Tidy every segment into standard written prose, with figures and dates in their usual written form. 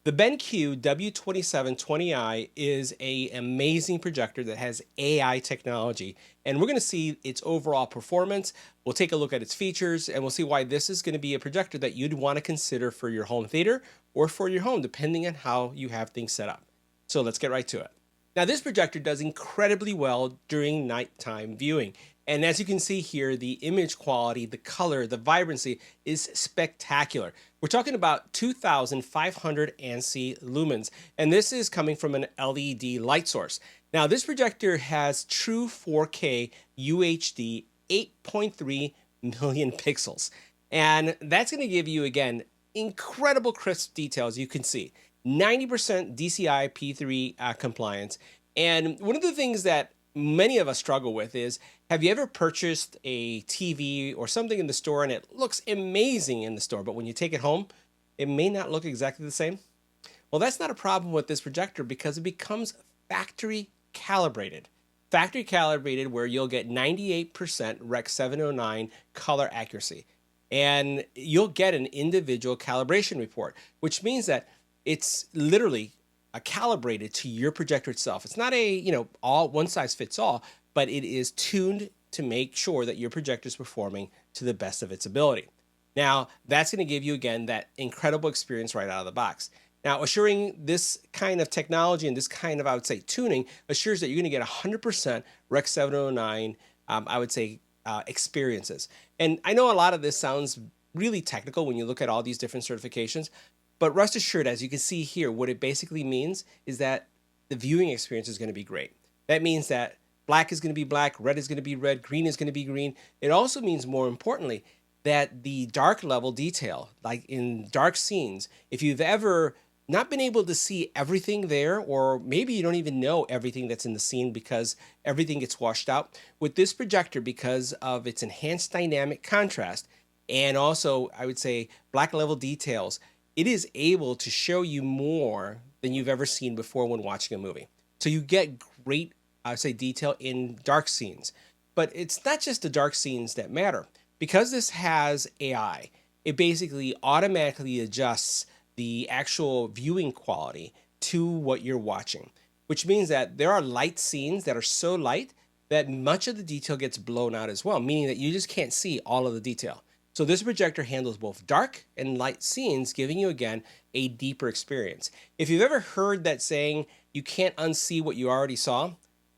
The BenQ W2720i is an amazing projector that has AI technology, and we're going to see its overall performance. We'll take a look at its features, and we'll see why this is going to be a projector that you'd want to consider for your home theater or for your home, depending on how you have things set up. So let's get right to it. Now, this projector does incredibly well during nighttime viewing. And as you can see here, the image quality, the color, the vibrancy is spectacular. We're talking about 2,500 ANSI lumens, and this is coming from an LED light source. Now, this projector has true 4K UHD 8.3 million pixels, and that's going to give you, again, incredible crisp details. You can see 90% DCI P3 compliance. And one of the things that many of us struggle with is, have you ever purchased a TV or something in the store and it looks amazing in the store, but when you take it home, it may not look exactly the same? Well, that's not a problem with this projector because it becomes factory calibrated. Factory calibrated where you'll get 98% Rec 709 color accuracy. And you'll get an individual calibration report, which means that it's literally calibrated to your projector itself. It's not a, all one size fits all, but it is tuned to make sure that your projector is performing to the best of its ability. Now, that's going to give you, again, that incredible experience right out of the box. Now, assuring this kind of technology and this kind of, I would say, tuning assures that you're going to get 100% Rec 709, I would say, experiences. And I know a lot of this sounds really technical when you look at all these different certifications, but rest assured, as you can see here, what it basically means is that the viewing experience is going to be great. That means that black is going to be black, red is going to be red, green is going to be green. It also means, more importantly, that the dark level detail, like in dark scenes, if you've ever not been able to see everything there, or maybe you don't even know everything that's in the scene because everything gets washed out, with this projector, because of its enhanced dynamic contrast and also, I would say, black level details, it is able to show you more than you've ever seen before when watching a movie. So you get great, I would say, detail in dark scenes. But it's not just the dark scenes that matter. Because this has AI, it basically automatically adjusts the actual viewing quality to what you're watching, which means that there are light scenes that are so light that much of the detail gets blown out as well, meaning that you just can't see all of the detail. So this projector handles both dark and light scenes, giving you, again, a deeper experience. If you've ever heard that saying, you can't unsee what you already saw,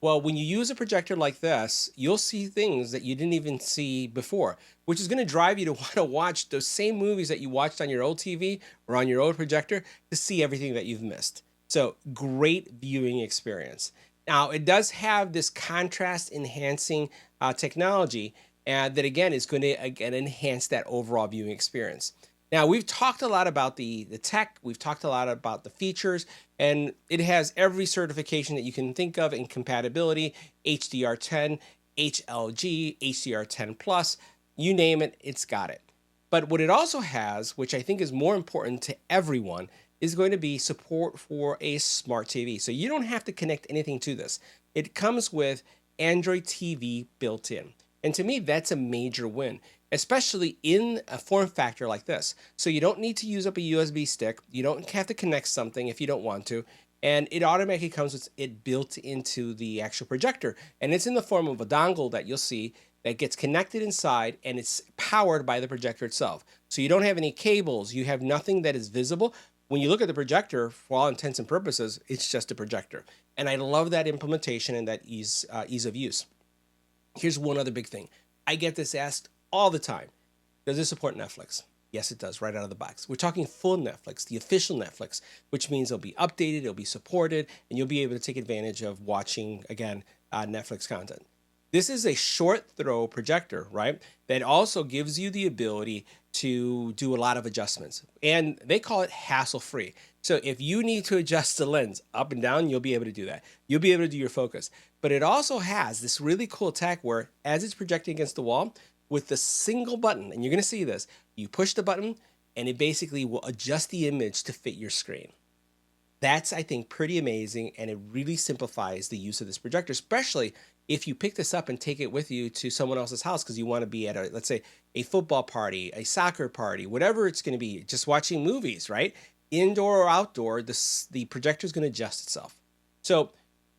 well, when you use a projector like this, you'll see things that you didn't even see before, which is going to drive you to want to watch those same movies that you watched on your old TV or on your old projector to see everything that you've missed. So great viewing experience. Now, it does have this contrast enhancing technology, and that, again, is going to, again, enhance that overall viewing experience. Now, we've talked a lot about the tech, we've talked a lot about the features, and it has every certification that you can think of in compatibility, HDR10, HLG, HDR10 Plus, you name it, it's got it. But what it also has, which I think is more important to everyone, is going to be support for a smart TV. So you don't have to connect anything to this. It comes with Android TV built in. And to me, that's a major win, especially in a form factor like this. So you don't need to use up a USB stick. You don't have to connect something if you don't want to. And it automatically comes with it built into the actual projector. And it's in the form of a dongle that you'll see that gets connected inside, and it's powered by the projector itself. So you don't have any cables. You have nothing that is visible. When you look at the projector, for all intents and purposes, it's just a projector. And I love that implementation and that ease of use. Here's one other big thing. I get this asked all the time. Does it support Netflix? Yes, it does, right out of the box. We're talking full Netflix, the official Netflix, which means it'll be updated, it'll be supported, and you'll be able to take advantage of watching, again, Netflix content. This is a short throw projector, right? That also gives you the ability to do a lot of adjustments. And they call it hassle-free. So if you need to adjust the lens up and down, you'll be able to do that. You'll be able to do your focus. But it also has this really cool tech where, as it's projecting against the wall, with the single button, and you're going to see this, you push the button and it basically will adjust the image to fit your screen. That's, I think, pretty amazing, and it really simplifies the use of this projector, especially if you pick this up and take it with you to someone else's house because you want to be at a, let's say, a football party, a soccer party, whatever it's going to be, just watching movies, right? indoor or outdoor, the projector is going to adjust itself. So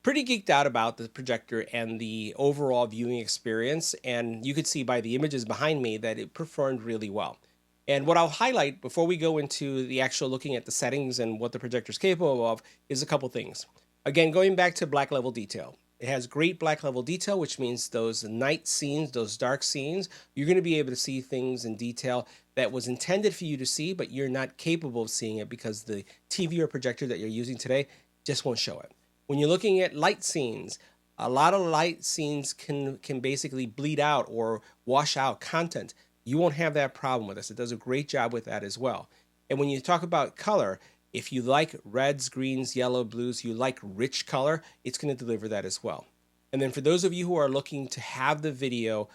pretty geeked out about the projector and the overall viewing experience. And you could see by the images behind me that it performed really well. And what I'll highlight before we go into the actual looking at the settings and what the projector is capable of is a couple things. Again, going back to black level detail. It has great black level detail, which means those night scenes, those dark scenes, you're going to be able to see things in detail that was intended for you to see, but you're not capable of seeing it because the TV or projector that you're using today just won't show it. When you're looking at light scenes, a lot of light scenes can basically bleed out or wash out content. You won't have that problem with this. It does a great job with that as well. And when you talk about color, if you like reds, greens, yellow, blues, you like rich color, it's going to deliver that as well. And then for those of you who are looking to have the video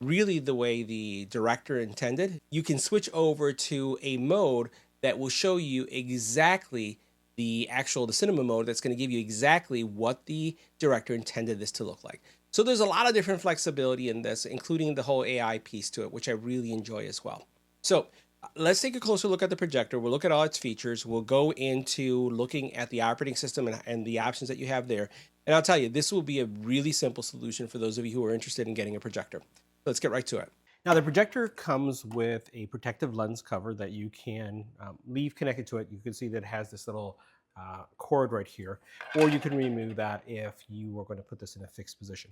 really the way the director intended, you can switch over to a mode that will show you exactly the cinema mode that's going to give you exactly what the director intended this to look like. So there's a lot of different flexibility in this, including the whole AI piece to it, which I really enjoy as well. So let's take a closer look at the projector. We'll look at all its features. We'll go into looking at the operating system and the options that you have there. And I'll tell you, this will be a really simple solution for those of you who are interested in getting a projector. Let's get right to it. Now the projector comes with a protective lens cover that you can leave connected to it. You can see that it has this little cord right here, or you can remove that if you are going to put this in a fixed position.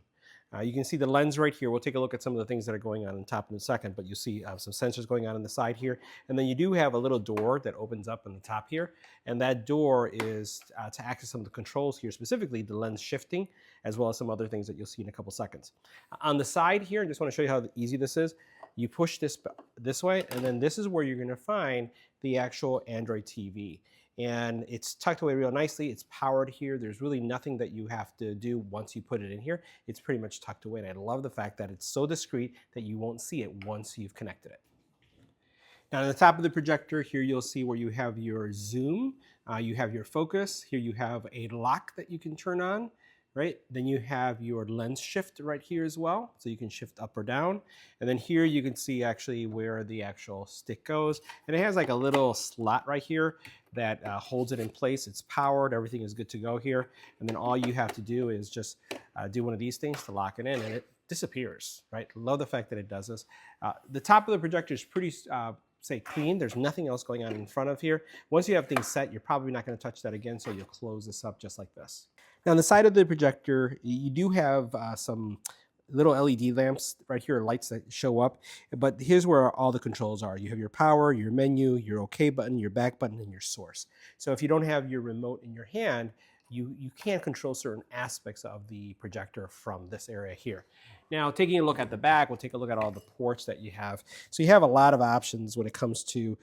You can see the lens right here. We'll take a look at some of the things that are going on top in a second, but you see some sensors going on the side here. And then you do have a little door that opens up on the top here. And that door is to access some of the controls here, specifically the lens shifting, as well as some other things that you'll see in a couple seconds. On the side here, I just want to show you how easy this is. You push this way, and then this is where you're going to find the actual Android TV. And it's tucked away real nicely. It's powered here. There's really nothing that you have to do once you put it in here. It's pretty much tucked away. And I love the fact that it's so discreet that you won't see it once you've connected it. Now on the top of the projector here, you'll see where you have your zoom, you have your focus. Here you have a lock that you can turn on, right? Then you have your lens shift right here as well. So you can shift up or down. And then here you can see actually where the actual stick goes. And it has like a little slot right here that holds it in place. It's powered, everything is good to go here. And then all you have to do is just do one of these things to lock it in, and it disappears, right? Love the fact that it does this. The top of the projector is pretty say clean. There's nothing else going on in front of here. Once you have things set, you're probably not going to touch that again, so you'll close this up just like this. Now on the side of the projector, you do have some little LED lamps right here, lights that show up, but here's where all the controls are. You have your power, your menu, your OK button, your back button, and your source. So if you don't have your remote in your hand, you can't control certain aspects of the projector from this area here. Now, taking a look at the back, we'll take a look at all the ports that you have. So you have a lot of options when it comes to,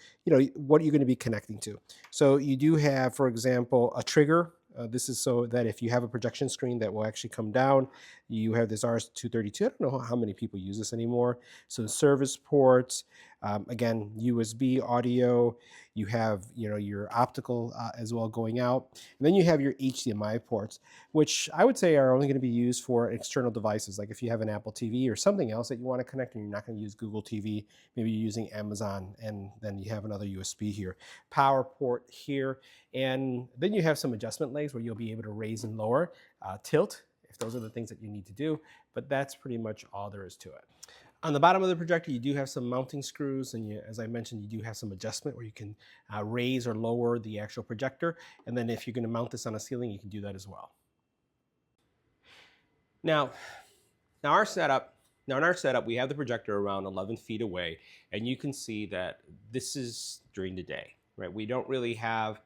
what you're going to be connecting to. So you do have, for example, a trigger. This is so that if you have a projection screen that will actually come down, you have this RS-232. I don't know how many people use this anymore. So service ports, again, USB audio, you have your optical as well going out. And then you have your HDMI ports, which I would say are only going to be used for external devices. Like if you have an Apple TV or something else that you want to connect and you're not going to use Google TV, maybe you're using Amazon, and then you have another USB here. Power port here. And then you have some adjustment legs where you'll be able to raise and lower, tilt, if those are the things that you need to do. But that's pretty much all there is to it. On the bottom of the projector, you do have some mounting screws, and as I mentioned, you do have some adjustment where you can raise or lower the actual projector. And then if you're going to mount this on a ceiling, you can do that as well. Now in our setup, we have the projector around 11 feet away, and you can see that this is during the day, right? We don't really have.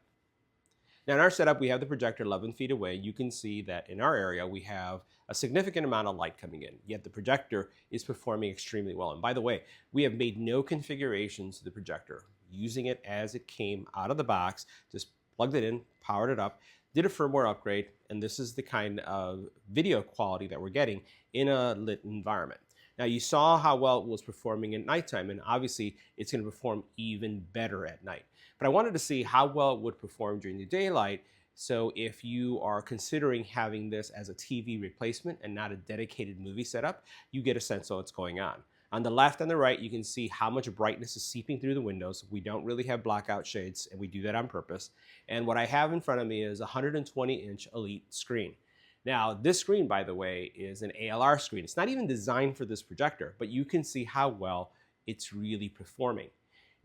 Now in our setup, we have the projector 11 feet away. You can see that in our area, we have a significant amount of light coming in, yet the projector is performing extremely well. And by the way, we have made no configurations to the projector, using it as it came out of the box, just plugged it in, powered it up, did a firmware upgrade, and this is the kind of video quality that we're getting in a lit environment. Now you saw how well it was performing at nighttime, and obviously it's going to perform even better at night. But I wanted to see how well it would perform during the daylight. So if you are considering having this as a TV replacement and not a dedicated movie setup, you get a sense of what's going on. On the left and the right, you can see how much brightness is seeping through the windows. We don't really have blackout shades, and we do that on purpose. And what I have in front of me is a 120-inch Elite screen. Now, this screen, by the way, is an ALR screen. It's not even designed for this projector, but you can see how well it's really performing.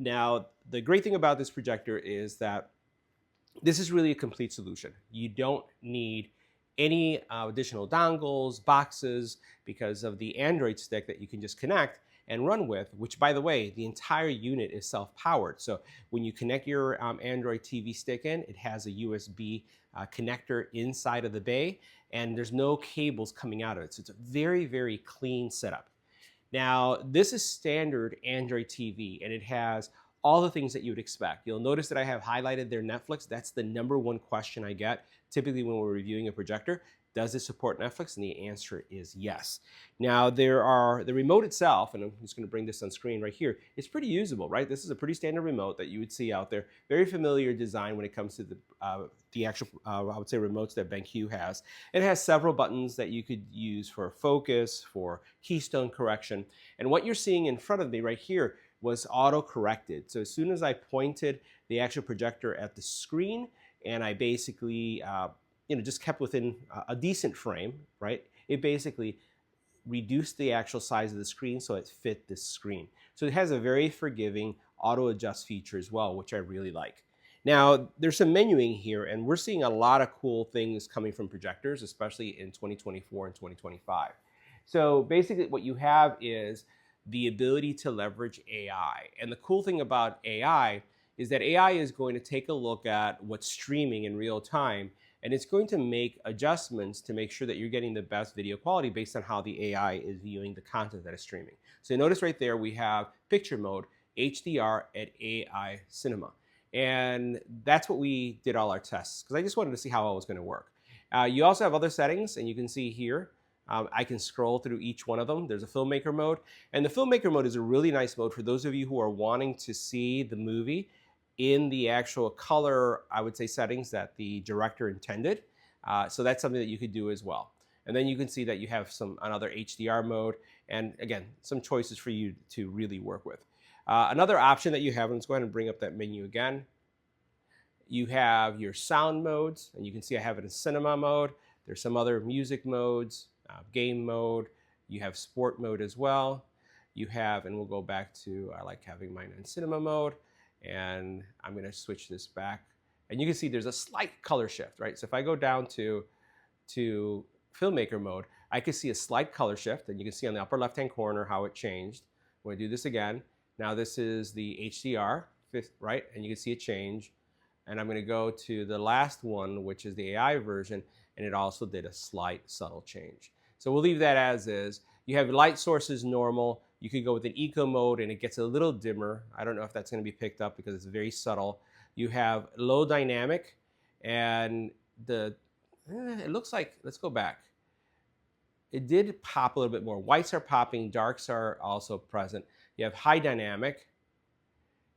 Now, the great thing about this projector is that this is really a complete solution. You don't need any additional dongles, boxes, because of the Android stick that you can just connect and run with, which, by the way, the entire unit is self-powered. So when you connect your Android TV stick in, it has a USB connector inside of the bay, and there's no cables coming out of it. So it's a very, very clean setup. Now, this is standard Android TV, and it has all the things that you would expect. You'll notice that I have highlighted their Netflix. That's the #1 question I get typically when we're reviewing a projector. Does it support Netflix? And the answer is yes. Now, the remote itself, and I'm just going to bring this on screen right here, it's pretty usable, right? This is a pretty standard remote that you would see out there. Very familiar design when it comes to the actual, I would say, remotes that BenQ has. It has several buttons that you could use for focus, for keystone correction. And what you're seeing in front of me right here was auto-corrected. So as soon as I pointed the actual projector at the screen and I basically just kept within a decent frame, right? It basically reduced the actual size of the screen so it fit this screen. So it has a very forgiving auto-adjust feature as well, which I really like. Now, there's some menuing here, and we're seeing a lot of cool things coming from projectors, especially in 2024 and 2025. So basically what you have is the ability to leverage AI. And the cool thing about AI is that AI is going to take a look at what's streaming in real time, and it's going to make adjustments to make sure that you're getting the best video quality based on how the AI is viewing the content that is streaming. So notice right there we have picture mode, HDR at AI Cinema. And that's what we did all our tests, because I just wanted to see how it was going to work. You also have other settings, and you can see here, I can scroll through each one of them. There's a filmmaker mode, and the filmmaker mode is a really nice mode for those of you who are wanting to see the movie in the actual color, I would say, settings that the director intended. So that's something that you could do as well. And then you can see that you have another HDR mode, and again, some choices for you to really work with. Another option that you have, and let's go ahead and bring up that menu again. You have your sound modes, and you can see I have it in cinema mode. There's some other music modes, game mode. You have sport mode as well. You have, and we'll go back to, I like having mine in cinema mode, and I'm going to switch this back. And you can see there's a slight color shift, right? So if I go down to filmmaker mode, I can see a slight color shift, and you can see on the upper left-hand corner how it changed. When I do this again, now this is the HDR, right? And you can see it change. And I'm going to go to the last one, which is the AI version, and it also did a slight subtle change. So we'll leave that as is. You have light sources normal. You could go with an eco mode, and it gets a little dimmer. I don't know if that's going to be picked up because it's very subtle. You have low dynamic, and it looks like, let's go back. It did pop a little bit more. Whites are popping, darks are also present. You have high dynamic,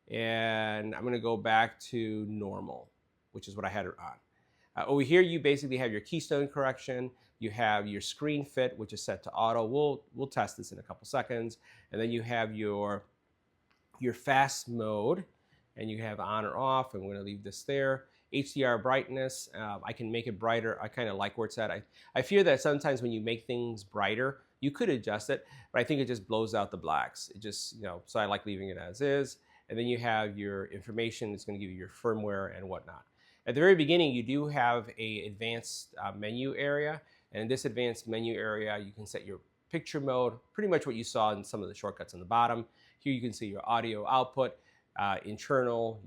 and I'm going to go back to normal, which is what I had it on. Over here, you basically have your keystone correction. You have your screen fit, which is set to auto. We'll test this in a couple seconds. And then you have your fast mode, and you have on or off, and we're going to leave this there. HDR brightness, I can make it brighter. I kind of like where it's at. I fear that sometimes when you make things brighter, you could adjust it, but I think it just blows out the blacks. It just, so I like leaving it as is. And then you have your information. It's going to give you your firmware and whatnot. At the very beginning, you do have an advanced menu area. And in this advanced menu area, you can set your picture mode, pretty much what you saw in some of the shortcuts on the bottom. Here you can see your audio output, internal.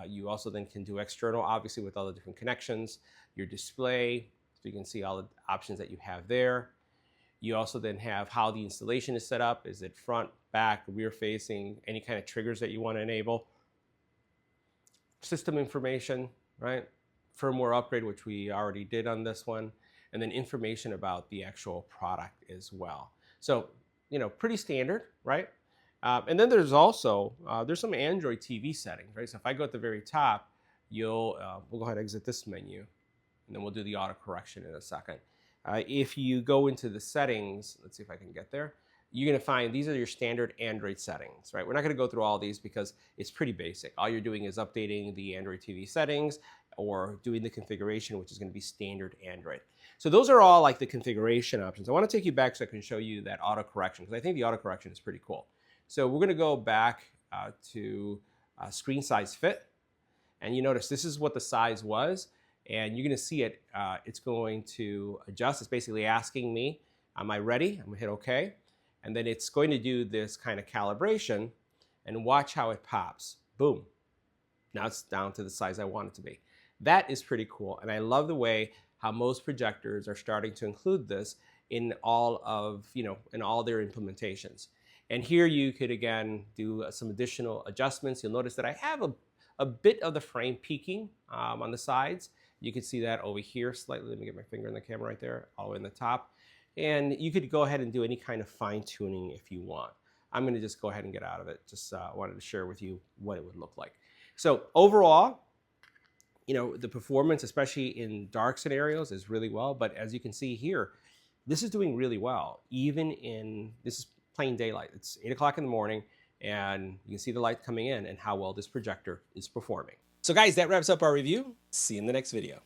You also then can do external, obviously, with all the different connections. Your display, so you can see all the options that you have there. You also then have how the installation is set up. Is it front, back, rear facing, any kind of triggers that you want to enable. System information, right? Firmware upgrade, which we already did on this one. And then information about the actual product as well. So, pretty standard, right? And then there's also, there's some Android TV settings, right? So if I go at the very top, we'll go ahead and exit this menu, and then we'll do the auto correction in a second. If you go into the settings, let's see if I can get there. you're going to find these are your standard Android settings, right? We're not going to go through all these because it's pretty basic. All you're doing is updating the Android TV settings or doing the configuration, which is going to be standard Android. So those are all like the configuration options. I want to take you back so I can show you that auto correction, because I think the auto correction is pretty cool. So we're going to go back to screen size fit, and you notice this is what the size was, and you're going to see it. It's going to adjust. It's basically asking me, am I ready? I'm going to hit OK. And then it's going to do this kind of calibration, and watch how it pops. Boom. Now it's down to the size I want it to be. That is pretty cool. And I love the way how most projectors are starting to include this in all of, in all their implementations. And here you could, again, do some additional adjustments. You'll notice that I have a bit of the frame peaking on the sides. You can see that over here slightly. Let me get my finger in the camera right there, all the way in the top. And you could go ahead and do any kind of fine tuning if you want. I'm going to just go ahead and get out of it. Just wanted to share with you what it would look like. So overall, the performance, especially in dark scenarios, is really well. But as you can see here, this is doing really well. This is plain daylight. It's 8 o'clock in the morning, and you can see the light coming in and how well this projector is performing. So guys, that wraps up our review. See you in the next video.